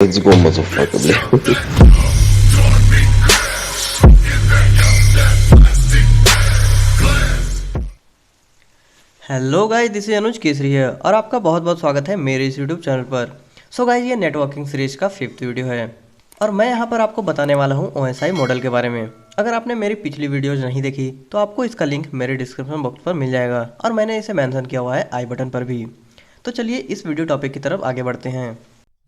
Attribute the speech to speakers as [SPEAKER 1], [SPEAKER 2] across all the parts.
[SPEAKER 1] Let's go, motherfucker, bro.
[SPEAKER 2] Hello guys, this is Anuj Kesari है और आपका बहुत बहुत स्वागत है मेरे इस यूट्यूब चैनल पर। सो गाइस, ये नेटवर्किंग सीरीज का 5th वीडियो है और मैं यहाँ पर आपको बताने वाला हूँ OSI मॉडल के बारे में। अगर आपने मेरी पिछली वीडियोज नहीं देखी तो आपको इसका लिंक मेरे डिस्क्रिप्शन बॉक्स पर मिल जाएगा और मैंने इसे मेंशन किया हुआ है आई बटन पर भी। तो चलिए इस वीडियो टॉपिक की तरफ आगे बढ़ते हैं।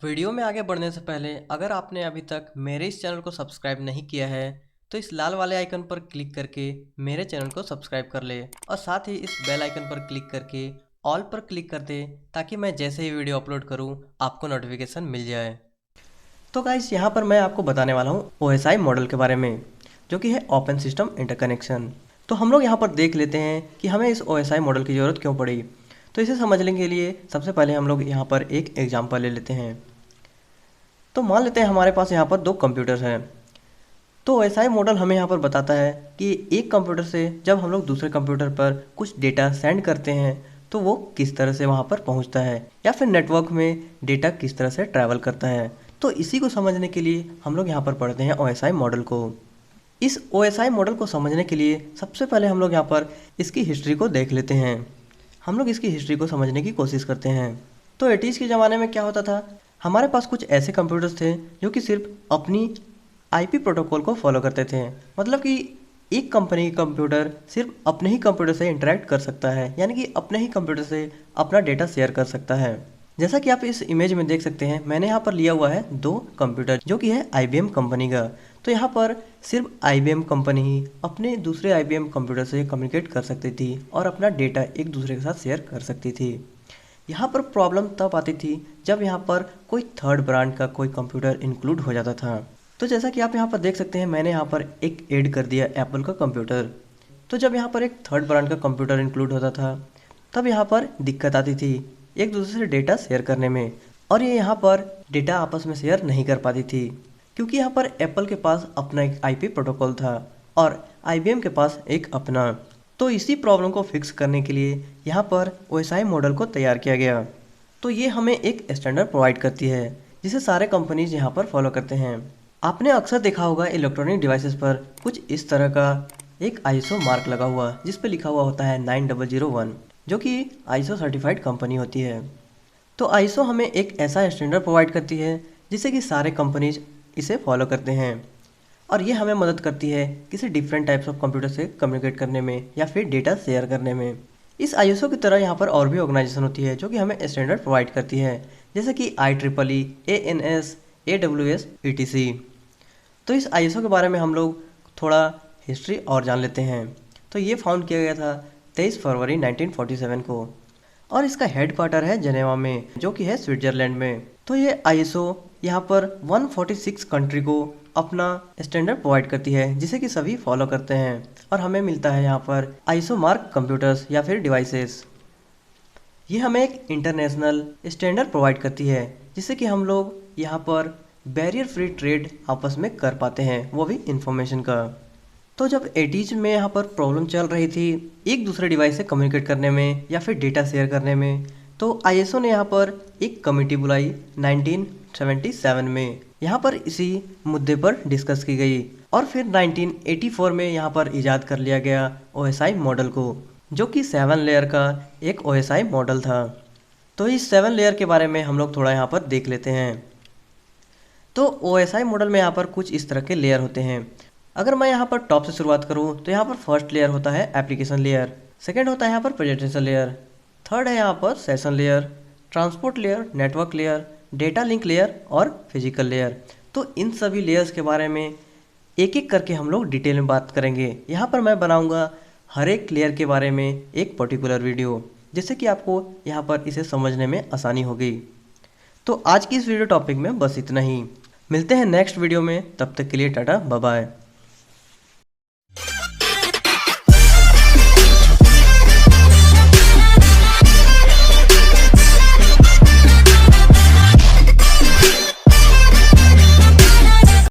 [SPEAKER 2] वीडियो में आगे बढ़ने से पहले अगर आपने अभी तक मेरे इस चैनल को सब्सक्राइब नहीं किया है तो इस लाल वाले आइकन पर क्लिक करके मेरे चैनल को सब्सक्राइब कर ले और साथ ही इस बेल आइकन पर क्लिक करके ऑल पर क्लिक कर दे ताकि मैं जैसे ही वीडियो अपलोड करूं आपको नोटिफिकेशन मिल जाए। तो गाइस, यहाँ पर मैं आपको बताने वाला हूँ OSI मॉडल के बारे में, जो कि है ओपन सिस्टम इंटरकनेक्शन। तो हम लोग यहाँ पर देख लेते हैं कि हमें इस OSI मॉडल की ज़रूरत क्यों पड़ी। तो इसे समझने के लिए सबसे पहले हम लोग यहाँ पर एक एग्जाम्पल ले लेते हैं। तो मान लेते हैं हमारे पास यहाँ पर दो कंप्यूटर्स हैं। तो OSI मॉडल हमें यहाँ पर बताता है कि एक कंप्यूटर से जब हम लोग दूसरे कंप्यूटर पर कुछ डेटा सेंड करते हैं तो वो किस तरह से वहाँ पर पहुँचता है या फिर नेटवर्क में डेटा किस तरह से ट्रैवल करता है। तो इसी को समझने के लिए हम लोग यहाँ पर पढ़ते हैं OSI मॉडल को। इस OSI मॉडल को समझने के लिए सबसे पहले हम लोग यहाँ पर इसकी हिस्ट्री को देख लेते हैं। हम लोग इसकी हिस्ट्री को समझने की कोशिश करते हैं। तो 80s के ज़माने में क्या होता था, हमारे पास कुछ ऐसे कंप्यूटर्स थे जो कि सिर्फ अपनी आईपी प्रोटोकॉल को फॉलो करते थे। मतलब कि एक कंपनी का कंप्यूटर सिर्फ अपने ही कंप्यूटर से इंटरेक्ट कर सकता है, यानी कि अपने ही कंप्यूटर से अपना डेटा शेयर कर सकता है। जैसा कि आप इस इमेज में देख सकते हैं, मैंने यहाँ पर लिया हुआ है दो कंप्यूटर जो कि है IBM कंपनी का। तो यहाँ पर सिर्फ IBM कंपनी ही अपने दूसरे IBM कंप्यूटर से कम्युनिकेट कर सकती थी और अपना डेटा एक दूसरे के साथ शेयर कर सकती थी। यहाँ पर प्रॉब्लम तब आती थी जब यहाँ पर कोई थर्ड ब्रांड का कोई कंप्यूटर इंक्लूड हो जाता था। तो जैसा कि आप यहाँ पर देख सकते हैं, मैंने यहाँ पर एक ऐड कर दिया एप्पल का कंप्यूटर। तो जब यहाँ पर एक थर्ड ब्रांड का कंप्यूटर इंक्लूड होता था तब यहाँ पर दिक्कत आती थी एक दूसरे से डेटा शेयर करने में, और ये यहाँ पर डेटा आपस में शेयर नहीं कर पाती थी क्योंकि यहाँ पर एप्पल के पास अपना एक आईपी प्रोटोकॉल था और IBM के पास एक अपना। तो इसी प्रॉब्लम को फिक्स करने के लिए यहाँ पर OSI मॉडल को तैयार किया गया। तो ये हमें एक स्टैंडर्ड प्रोवाइड करती है जिसे सारे कंपनीज यहाँ पर फॉलो करते हैं। आपने अक्सर देखा होगा इलेक्ट्रॉनिक डिवाइसेस पर कुछ इस तरह का एक ISO मार्क लगा हुआ जिस पे लिखा हुआ होता है 9001, जो कि ISO सर्टिफाइड कंपनी होती है। तो ISO हमें एक ऐसा स्टैंडर्ड प्रोवाइड करती है जिससे कि सारे कंपनीज इसे फॉलो करते हैं और ये हमें मदद करती है किसी डिफरेंट टाइप्स ऑफ कंप्यूटर से कम्युनिकेट करने में या फिर डेटा शेयर करने में। इस ISO की तरह यहाँ पर और भी ऑर्गेनाइजेशन होती है जो कि हमें स्टैंडर्ड प्रोवाइड करती है, जैसे कि IEEE, ANS, AWS, ETC। तो इस ISO के बारे में हम लोग थोड़ा हिस्ट्री और जान लेते हैं। तो ये फाउंड किया गया था 23 फरवरी 1947 को और इसका हेड क्वार्टर है जनेवा में, जो कि है स्विट्जरलैंड में। तो ये ISO यहाँ पर 146 कंट्री को अपना स्टैंडर्ड प्रोवाइड करती है जिसे कि सभी फॉलो करते हैं और हमें मिलता है यहाँ पर ISO मार्क कंप्यूटर्स या फिर डिवाइसेस। ये हमें एक इंटरनेशनल स्टैंडर्ड प्रोवाइड करती है जिससे कि हम लोग यहाँ पर बैरियर फ्री ट्रेड आपस में कर पाते हैं, वो भी इंफॉर्मेशन का। तो जब 80s में यहाँ पर प्रॉब्लम चल रही थी एक दूसरे डिवाइस से कम्युनिकेट करने में या फिर डेटा शेयर करने में, तो ISO ने यहाँ पर एक कमेटी बुलाई 1977 में। यहाँ पर इसी मुद्दे पर डिस्कस की गई और फिर 1984 में यहाँ पर इजाद कर लिया गया OSI मॉडल को, जो कि 7 लेयर का एक OSI मॉडल था। तो इस 7 लेयर के बारे में हम लोग थोड़ा यहाँ पर देख लेते हैं। तो OSI मॉडल में यहाँ पर कुछ इस तरह के लेयर होते हैं। अगर मैं यहाँ पर टॉप से शुरुआत करूँ तो यहाँ पर फर्स्ट लेयर होता है एप्लीकेशन लेयर, सेकंड होता है यहाँ पर प्रेजेंटेशन लेयर, थर्ड है यहाँ पर session layer, transport layer, network layer, data link layer और फिजिकल लेयर। तो इन सभी लेयर्स के बारे में एक एक करके हम लोग डिटेल में बात करेंगे। यहाँ पर मैं बनाऊँगा हर एक लेयर के बारे में एक पर्टिकुलर वीडियो, जिससे कि आपको यहाँ पर इसे समझने में आसानी होगी। तो आज की इस वीडियो टॉपिक में बस इतना ही। मिलते हैं नेक्स्ट वीडियो में, तब तक के लिए टाटा बाय बाय।